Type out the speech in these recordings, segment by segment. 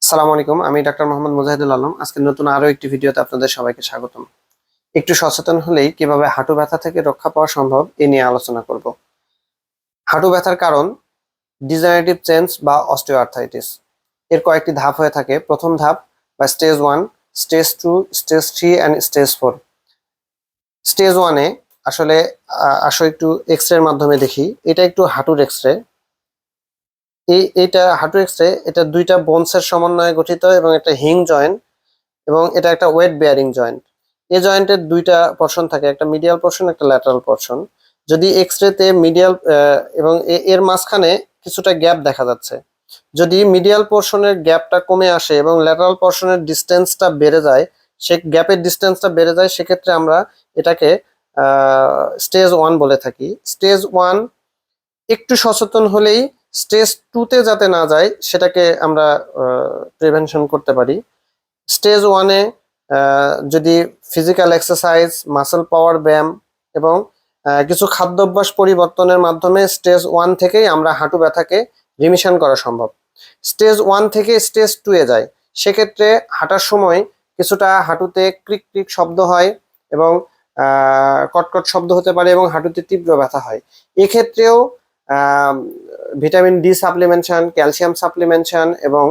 আসসালামু আলাইকুম, আমি ডাক্তার মোহাম্মদ মুজাহিদুল আলম। আজকে নতুন আরো একটি ভিডিওতে আপনাদের সবাইকে স্বাগতম। একটু সচেতন হলেই কিভাবে হাঁটু ব্যথা থেকে রক্ষা পাওয়া সম্ভব এ নিয়ে আলোচনা করব। হাঁটু ব্যথার কারণ ডিজেনারেটিভ চেঞ্জ বা অস্টিওআর্থ্রাইটিস। এর কয়েকটি ধাপ হয়ে থাকে। প্রথম ধাপ বা stage 1, stage 2, stage 3 and stage 4। Stage 1-এ আসলে আসো একটু এক্স-রের মাধ্যমে দেখি। এটা একটু হাঁটুর এক্স-রে। এইটা হাঁটু এক্স-রে, এটা দুইটা বোনসের সমন্বয়ে গঠিত এবং একটা হিং জয়েন্ট এবং এটা একটা ওয়েট বেয়ারিং জয়েন্ট। এই জয়েন্টের দুইটা পোর্শন থাকে, একটা মিডিয়াল পোর্শন, একটা ল্যাটারাল পোর্শন। যদি এক্স-রেতে মিডিয়াল এবং এর মাঝখানে কিছুটা গ্যাপ দেখা যাচ্ছে, যদি মিডিয়াল পোর্শনের গ্যাপটা কমে আসে এবং ল্যাটারাল পোর্শনের ডিস্টেন্সটা বেড়ে যায়, সে গ্যাপের ডিস্টেন্সটা বেড়ে যায়, সেক্ষেত্রে আমরা এটাকে স্টেজ 1 বলে থাকি। স্টেজ 1 একটু সচেতন হলেই স্টেজ 2-তে যাতে না যায় সেটাকে আমরা প্রিভেনশন করতে পারি। স্টেজ 1-এ যদি ফিজিক্যাল এক্সারসাইজ, মাসল পাওয়ার ব্যায়াম এবং কিছু খাদ্যাভ্যাস পরিবর্তনের মাধ্যমে স্টেজ 1 থেকেই আমরা হাঁটু ব্যথাকে রিমিশন করা সম্ভব। স্টেজ 1 থেকে স্টেজ 2-এ যায়, সেক্ষেত্রে হাঁটার সময় কিছুটা হাঁটুতে ক্রিক ক্রিক শব্দ হয় এবং কটকট শব্দ হতে পারে এবং হাঁটুতে তীব্র ব্যথা হয়। এক্ষেত্রেও vitamin D supplementation, calcium supplementation এবং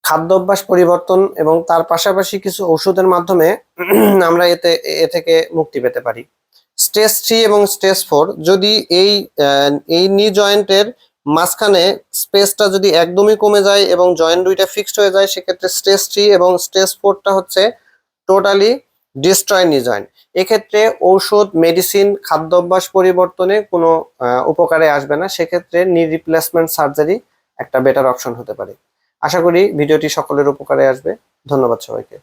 খাদ্যাভ্যাস পরিবর্তন এবং তার পাশাপাশি কিছু ওষুধের মাধ্যমে আমরা এ থেকে মুক্তি পেতে পারি। স্টেজ 3 এবং স্টেজ 4, যদি এই নি জয়েন্টের মাঝখানে স্পেসটা যদি একদমই কমে যায় এবং জয়েন্ট দুইটা ফিক্সড হয়ে যায়, সেক্ষেত্রে স্টেজ 3 এবং স্টেজ 4টা হচ্ছে টোটালি ডিস্ট্রয় নি জয়েন্ট। এক্ষেত্রে ঔষধ, মেডিসিন, খাদ্যাভ্যাস পরিবর্তনে কোনো উপকারে আসবে না। সেক্ষেত্রে নি রিপ্লেসমেন্ট সার্জারি একটা বেটার অপশন হতে পারে। আশা করি ভিডিওটি সকলের উপকারে আসবে। ধন্যবাদ সবাইকে।